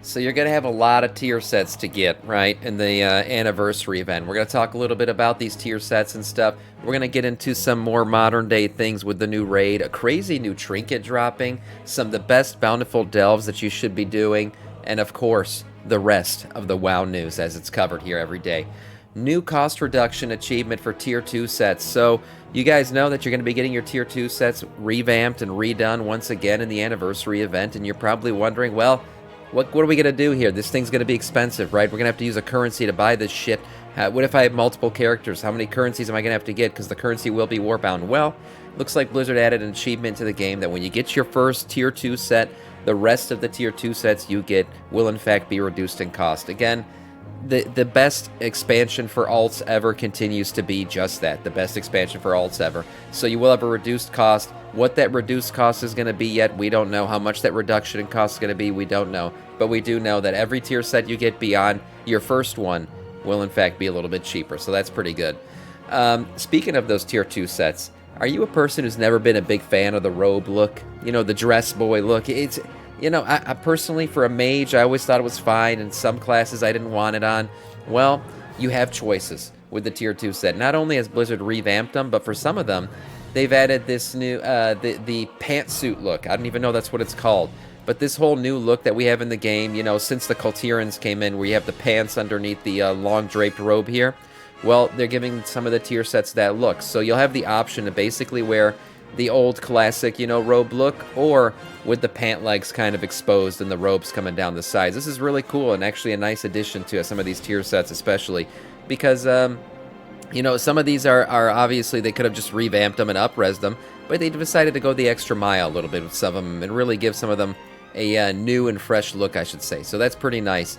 So you're going to have a lot of tier sets to get, right, in the anniversary event. We're going to talk a little bit about these tier sets and stuff. We're going to get into some more modern day things with the new raid, a crazy new trinket dropping, some of the best bountiful delves that you should be doing, and of course, the rest of the WoW news as it's covered here every day. New cost reduction achievement for tier 2 sets. So you guys know that you're going to be getting your tier 2 sets revamped and redone once again in the anniversary event, and you're probably wondering, well, what are we going to do here? This thing's going to be expensive, right? We're going to have to use a currency to buy this shit. What if I have multiple characters? How many currencies am I going to have to get? Because the currency will be warbound. Well, looks like Blizzard added an achievement to the game that when you get your first tier 2 set, the rest of the tier 2 sets you get will in fact be reduced in cost. Again, the best expansion for alts ever continues to be just that, the best expansion for alts ever. So you will have a reduced cost. What that reduced cost is going to be yet, we don't know. How much that reduction in cost is going to be, we don't know. But we do know that every tier set you get beyond your first one will in fact be a little bit cheaper. So that's pretty good. Speaking of those tier 2 sets, are you a person who's never been a big fan of the robe look? You know, the dress boy look. It's... You know, I personally, for a mage, I always thought it was fine. In some classes, I didn't want it on. Well, you have choices with the Tier 2 set. Not only has Blizzard revamped them, but for some of them, they've added this new, the pantsuit look. I don't even know that's what it's called. But this whole new look that we have in the game, you know, since the Kultirans came in, where you have the pants underneath the long draped robe here, well, they're giving some of the tier sets that look. So you'll have the option to basically wear the old classic, you know, robe look, or with the pant legs kind of exposed and the robes coming down the sides. This is really cool and actually a nice addition to some of these tier sets, especially because, you know, some of these are obviously they could have just revamped them and up-resed them, but they decided to go the extra mile a little bit with some of them and really give some of them a new and fresh look, I should say. So that's pretty nice.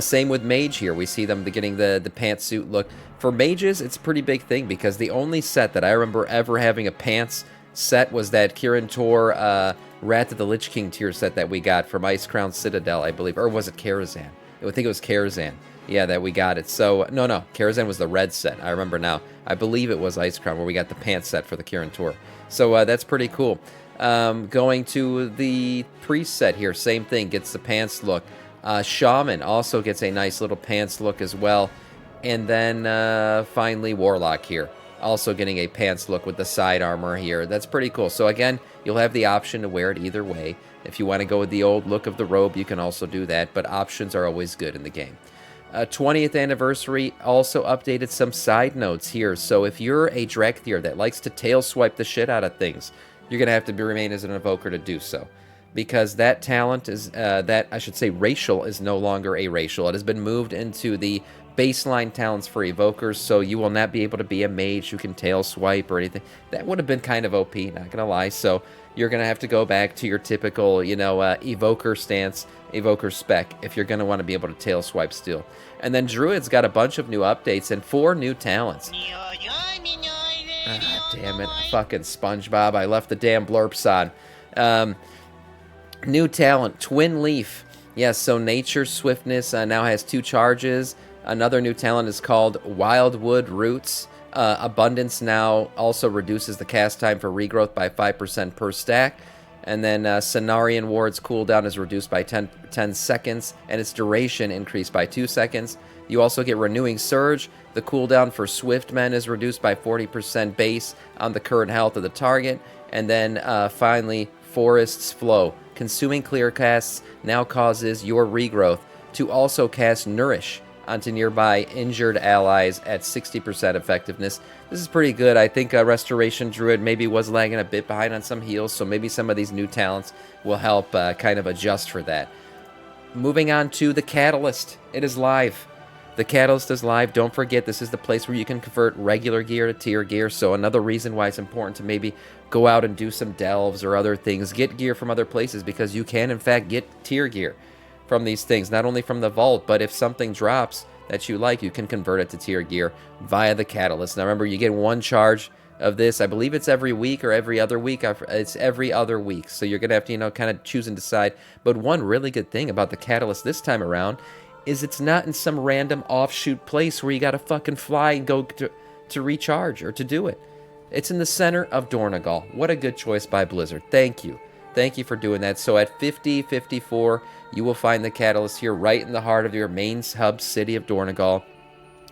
Same with Mage here. We see them getting the pantsuit look. For Mages, it's a pretty big thing because the only set that I remember ever having a pants set was that Kirin Tor Wrath of the Lich King tier set that we got from Ice Crown Citadel, I believe. Or was it Karazhan? I think it was Karazhan. Yeah, that we got it. So, no, Karazhan was the red set. I remember now. I believe it was Ice Crown where we got the pants set for the Kirin Tor. So, that's pretty cool. Going to the Priest set here, same thing. Gets the pants look. Shaman also gets a nice little pants look as well. And then, finally, Warlock here. Also getting a pants look with the side armor here. That's pretty cool. So again, you'll have the option to wear it either way. If you want to go with the old look of the robe, you can also do that, but options are always good in the game. 20th anniversary also updated some side notes here. So if you're a Drakthir that likes to tail swipe the shit out of things, you're going to have to remain as an evoker to do so. Because that talent is, racial is no longer a racial. It has been moved into the baseline talents for evokers, so you will not be able to be a mage who can tail swipe or anything. That would have been kind of OP, not gonna lie. So you're gonna have to go back to your typical, you know, evoker stance, evoker spec, if you're gonna want to be able to tail swipe still. And then Druid's got a bunch of new updates and 4 new talents. Ah, damn it, fucking SpongeBob! I left the damn blurps on. New talent, Twin Leaf. Yes, so Nature Swiftness now has 2 charges. Another new talent is called Wildwood Roots. Abundance now also reduces the cast time for regrowth by 5% per stack. And then Cenarian Ward's cooldown is reduced by 10 seconds, and its duration increased by 2 seconds. You also get Renewing Surge. The cooldown for Swift Men is reduced by 40% base on the current health of the target. And then finally, Forest's Flow. Consuming clear casts now causes your regrowth to also cast Nourish onto nearby injured allies at 60% effectiveness. This is pretty good. I think Restoration Druid maybe was lagging a bit behind on some heals, so maybe some of these new talents will help kind of adjust for that. Moving on to the Catalyst. It is live. The Catalyst is live. Don't forget, this is the place where you can convert regular gear to tier gear, so another reason why it's important to maybe go out and do some delves or other things. Get gear from other places, because you can, in fact, get tier gear from these things, not only from the vault, but if something drops that you like, you can convert it to tier gear via the Catalyst. Now remember, you get 1 charge of this. I believe it's every week or every other week. It's every other week, so you're gonna have to, you know, kind of choose and decide. But one really good thing about the Catalyst this time around is it's not in some random offshoot place where you gotta fucking fly and go to recharge or to do it. It's in the center of Dornegal. What a good choice by Blizzard. Thank you. Thank you for doing that. So at 5054, you will find the catalyst here right in the heart of your main hub city of Dornegal.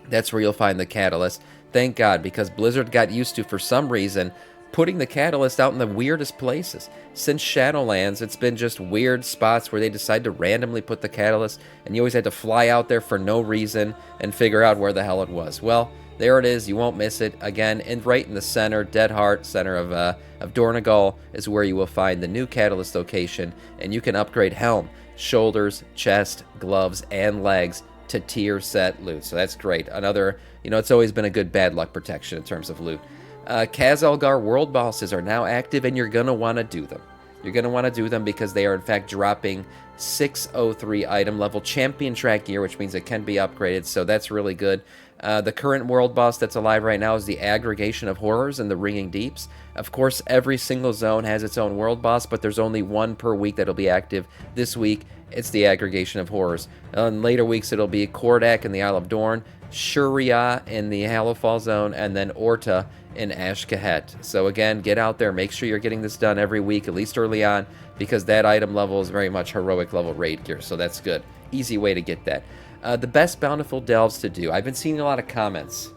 That's where you'll find the catalyst. Thank God, because Blizzard got used to, for some reason, putting the catalyst out in the weirdest places. Since Shadowlands, it's been just weird spots where they decide to randomly put the catalyst, and you always had to fly out there for no reason and figure out where the hell it was. Well, there it is. You won't miss it. Again, and right in the center, Dead Heart, center of Dornegal, is where you will find the new catalyst location, and you can upgrade helm, shoulders, chest, gloves, and legs to tier set loot. So that's great. Another, it's always been a good bad luck protection in terms of loot. Khazalgar world bosses are now active, and you're going to want to do them. You're going to want to do them because they are, in fact, dropping 603 item level champion track gear, which means it can be upgraded, so that's really good. The current world boss that's alive right now is the Aggregation of Horrors and the Ringing Deeps. Of course, every single zone has its own world boss, but there's only one per week that'll be active. This week, it's the Aggregation of Horrors. In later weeks, it'll be Kordak in the Isle of Dorn, Shuria in the Hallowfall zone, and then Orta in Ashkahet. So again, get out there, make sure you're getting this done every week, at least early on, because that item level is very much heroic level raid gear, so that's good. Easy way to get that. The best Bountiful Delves to do. I've been seeing a lot of comments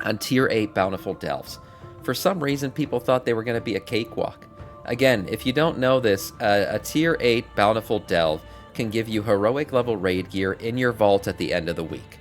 on Tier 8 Bountiful Delves. For some reason, people thought they were going to be a cakewalk. Again, if you don't know this, a Tier 8 Bountiful Delve can give you heroic level raid gear in your vault at the end of the week.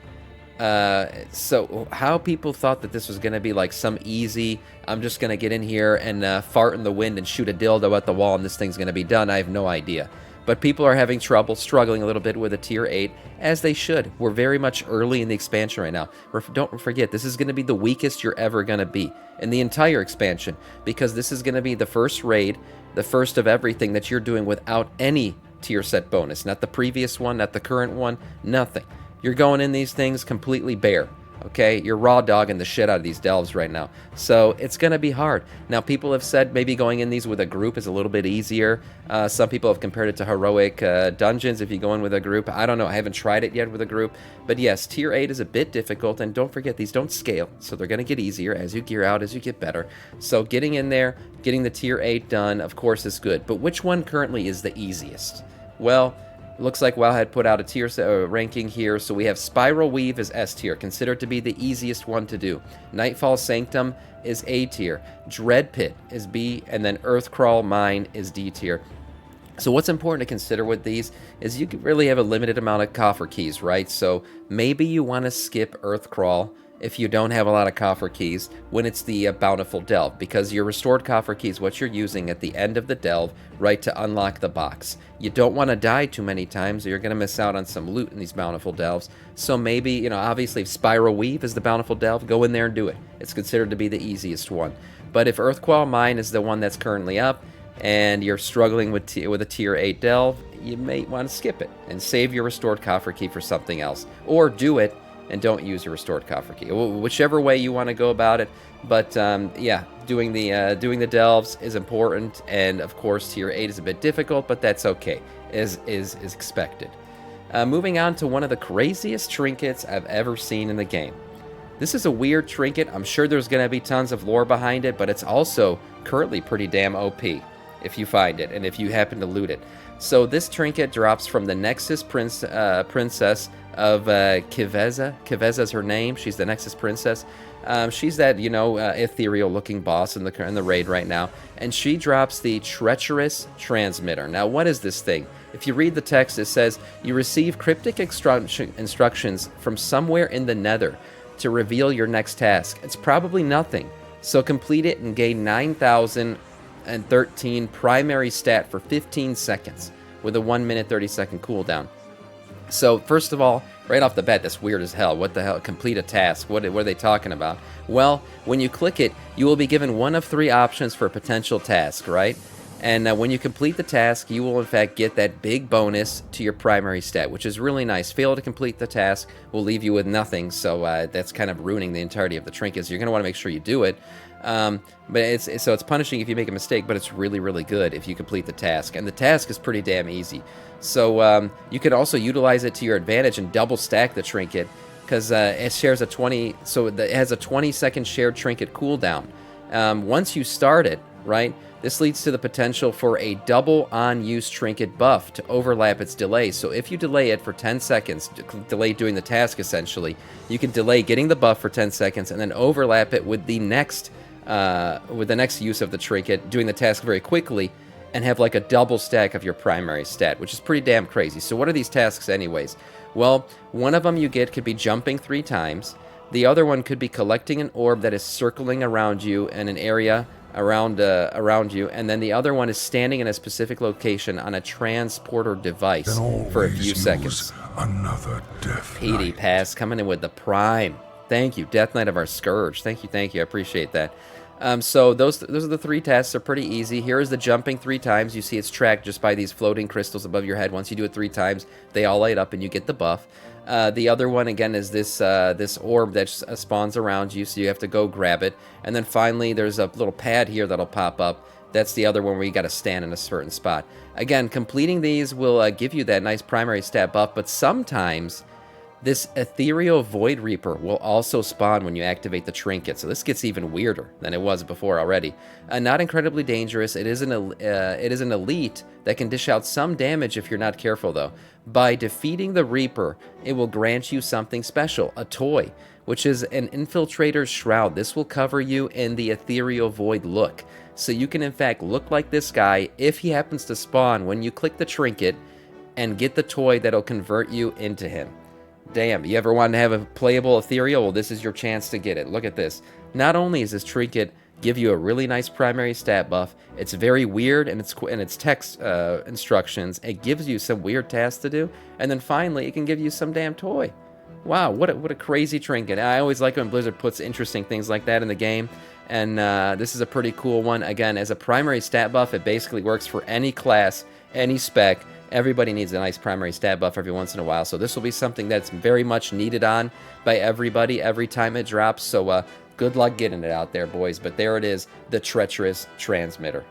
So how people thought that this was going to be like some easy, I'm just going to get in here and fart in the wind and shoot a dildo at the wall and this thing's going to be done, I have no idea. But people are having trouble, struggling a little bit with a Tier 8, as they should. We're very much early in the expansion right now. Don't forget, this is going to be the weakest you're ever going to be in the entire expansion, because this is going to be the first raid, the first of everything that you're doing without any tier set bonus. Not the previous one, not the current one, nothing. You're going in these things completely bare. Okay, you're raw dogging the shit out of these delves right now. So it's going to be hard. Now, people have said maybe going in these with a group is a little bit easier. Some people have compared it to heroic dungeons if you go in with a group. I don't know. I haven't tried it yet with a group. But yes, Tier 8 is a bit difficult. And don't forget, these don't scale. So they're going to get easier as you gear out, as you get better. So getting in there, getting the Tier 8 done, of course, is good. But which one currently is the easiest? Well, looks like WoWHead put out a tier ranking here, so we have Spiral Weave as S tier, considered to be the easiest one to do. Nightfall Sanctum is A tier, Dread Pit is B, and then Earthcrawl Mine is D tier. So what's important to consider with these is you really have a limited amount of coffer keys, right? So maybe you want to skip Earthcrawl if you don't have a lot of coffer keys when it's the Bountiful Delve, because your restored coffer key is what you're using at the end of the delve, right, to unlock the box. You don't want to die too many times or you're going to miss out on some loot in these Bountiful Delves. So maybe, obviously if Spiral Weave is the Bountiful Delve, go in there and do it. It's considered to be the easiest one. But if Earthquall Mine is the one that's currently up and you're struggling with a Tier 8 delve, you may want to skip it and save your restored coffer key for something else. Or do it and don't use your restored coffer key. Whichever way you want to go about it. But yeah, doing the delves is important, and of course Tier 8 is a bit difficult, but that's okay, is expected. Moving on to one of the craziest trinkets I've ever seen in the game. This is a weird trinket. I'm sure there's going to be tons of lore behind it, but it's also currently pretty damn OP if you find it and if you happen to loot it. So this trinket drops from the Nexus Princess of Kiveza. Kiveza's her name. She's the Nexus Princess. She's that, ethereal-looking boss in the raid right now. And she drops the Treacherous Transmitter. Now, what is this thing? If you read the text, it says, you receive cryptic instructions from somewhere in the nether to reveal your next task. It's probably nothing. So complete it and gain 9,013 primary stat for 15 seconds with a 1 minute 30 second cooldown. So first of all, right off the bat, that's weird as hell. What the hell? Complete a task. What are they talking about? Well, when you click it, you will be given one of three options for a potential task, right? And when you complete the task, you will in fact get that big bonus to your primary stat, which is really nice. Fail to complete the task will leave you with nothing, so that's kind of ruining the entirety of the trinkets. You're going to want to make sure you do it. But it's punishing if you make a mistake, but it's really, really good if you complete the task. And the task is pretty damn easy. So you can also utilize it to your advantage and double stack the trinket, because it shares it has a 20-second shared trinket cooldown. Once you start it, right? This leads to the potential for a double on-use trinket buff to overlap its delay. So if you delay it for 10 seconds, delay doing the task essentially, you can delay getting the buff for 10 seconds and then overlap it with the next use of the trinket, doing the task very quickly, and have like a double stack of your primary stat, which is pretty damn crazy. So what are these tasks anyways? Well, one of them you get could be jumping 3 times. The other one could be collecting an orb that is circling around you in an area around you, and then the other one is standing in a specific location on a transporter device for a few seconds. Another death PD Pass coming in with the prime. Thank you, Death Knight of our Scourge. Thank you. I appreciate that. So those are the 3 tasks. They're pretty easy. Here is the jumping 3 times. You see it's tracked just by these floating crystals above your head. Once you do it 3 times, they all light up and you get the buff. The other one, again, is this orb that spawns around you, so you have to go grab it. And then finally, there's a little pad here that'll pop up. That's the other one where you got to stand in a certain spot. Again, completing these will give you that nice primary stat buff, but sometimes this Ethereal Void Reaper will also spawn when you activate the trinket, so this gets even weirder than it was before already. Not incredibly dangerous. It is an elite that can dish out some damage if you're not careful, though. By defeating the Reaper, it will grant you something special, a toy, which is an Infiltrator's Shroud. This will cover you in the Ethereal Void look, so you can in fact look like this guy if he happens to spawn when you click the trinket and get the toy that'll convert you into him. Damn, you ever wanted to have a playable ethereal? Well, this is your chance to get it. Look at this. Not only is this trinket give you a really nice primary stat buff, it's very weird and its text instructions. It gives you some weird tasks to do, and then finally it can give you some damn toy. Wow, what a crazy trinket. I always like when Blizzard puts interesting things like that in the game, and this is a pretty cool one. Again, as a primary stat buff, it basically works for any class, any spec. Everybody needs a nice primary stat buff every once in a while, so this will be something that's very much needed on by everybody every time it drops, so good luck getting it out there, boys. But there it is, the Treacherous Transmitter.